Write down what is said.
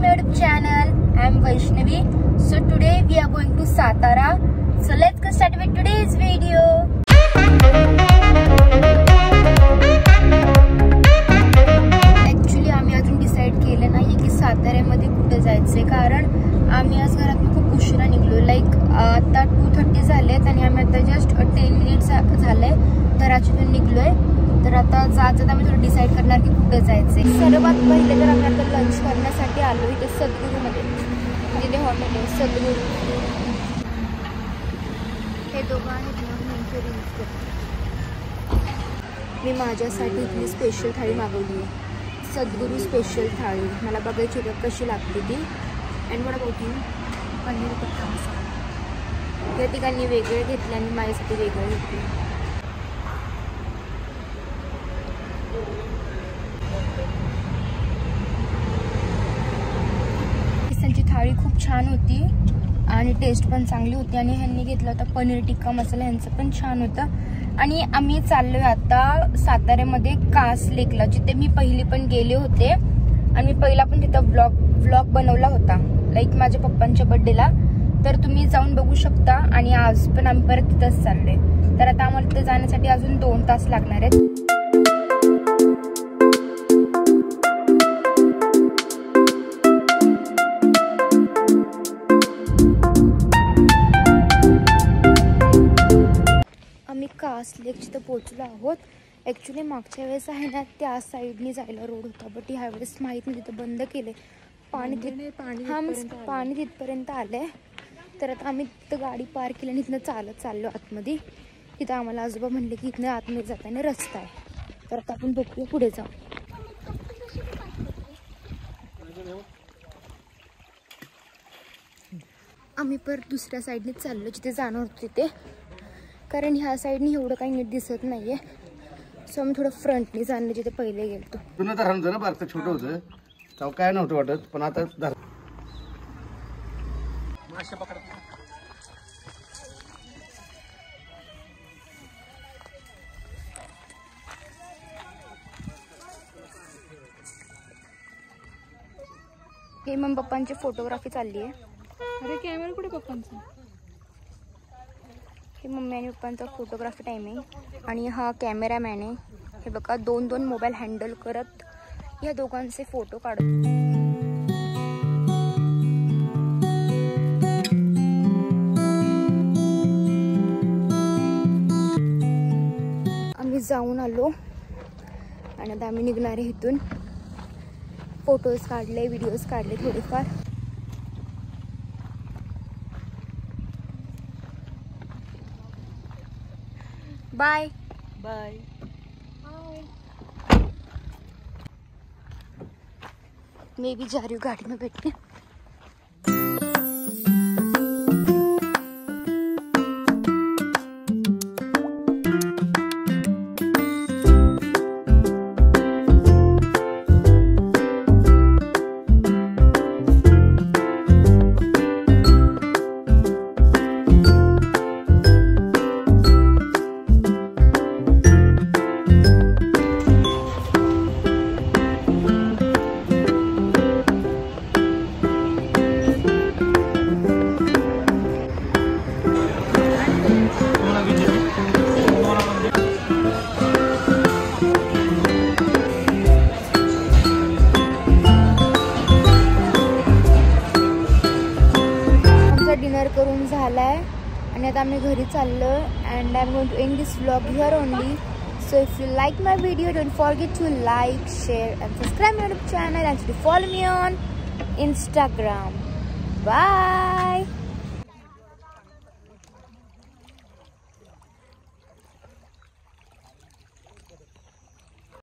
my YouTube channel. I am Vaishnavi. So today we are going to Satara. So let's get started with today's video. Actually आम्ही अजून decide केलं नाहीये की साताऱ्यामध्ये कुठे जायचंय, कारण आम्ही आज घरातून खूप उशिरा निघलो. लाईक आता 2:30 झालेत आणि आम्ही आता जस्ट 10 मिनिट्स झाले घरातून निघलोय. तर आता जात आम्ही थोडं डिसाइड करणार की कुठे जायचंय. सर्वात पहिले तर आम्ही आता लंच करण्यासाठी आलो इथे सद्गुरूमध्ये. तिथे हॉटेल आहे सद्गुरू. हे दोघं आहेत ना. मी माझ्यासाठी इथली स्पेशल थाळी मागवली आहे, सद्गुरू स्पेशल थाळी. मला बघायची होती कशी लागते ती. अँड वडा बोटी पनीर टिक्का मसाला. या ठिकाणी वेगळे घेतले आणि माझ्यासाठी वेगळे घेतले. थाळी खूप छान होती आणि टेस्ट पण चांगली होती. आणि ह्यांनी घेतला होता पनीर टिक्का मसाला, ह्यांचं पण छान होतं. आणि आम्ही चाललोय आता साताऱ्यामध्ये कास लेकला, जिथे मी पहिली पण गेले होते आणि मी पहिला पण तिथं व्लॉग बनवला होता, लाईक माझ्या पप्पांच्या बर्थडेला. तर तुम्ही जाऊन बघू शकता. आणि आज पण आम्ही परत तिथंच चाललोय. तर आता आम्हाला तिथे जाण्यासाठी अजून 2 तास लागणार आहेत. कास लेक जिथं पोहोचलो आहोत. ॲक्च्युली मागच्या वेळेस आहे ना त्या साईडनी जायला रोड होता, बट ह्या वेळेस माहीत नाही तिथं बंद केले. पाणी तिथपर्यंत आलंय. तर आता आम्ही तिथं गाडी पार्क केली आणि इथनं चालत चाललो आतमध्ये. तिथं आम्हाला आजोबा म्हणले की इथनं आतमध्ये जाताना रस्ता आहे. तर आता आपण बघूया पुढे जाऊ. आम्ही परत दुसऱ्या साईडने चाललो जिथे जाणार होतो तिथे, कारण ह्या साईडनी एवढं काही नीट दिसत नाहीये. सो आम्ही थोडं फ्रंटने जाणलं जिथे पहिले गेलतो. पुन्हा धरण ना बारकं छोटं होतं तेव्हा काय नव्हतं वाटत, पण आता हे मग पप्पांची फोटोग्राफी चालली आहे. अरे कॅमेरा कुठे पप्पांचा? हे मम्मी आणि पप्पांचा फोटोग्राफी टाईम आहे. आणि हा कॅमेरामॅन आहे. हे बघा 2 मोबाईल हँडल करत या दोघांचे फोटो काढतो. आम्ही जाऊन आलो आणि आता आम्ही निघणार आहे इथून. फोटोज काढले, व्हिडिओज काढले थोडेफार. Bye bye. मैं भी जा रही हूँ गाड़ी में बैठ के. डिनर करून झालाय आणि आता आम्ही घरी चाललो. And I am going to end this vlog here only. So if you like my video don't forget to like, share and subscribe my YouTube channel and to follow me on Instagram. Bye.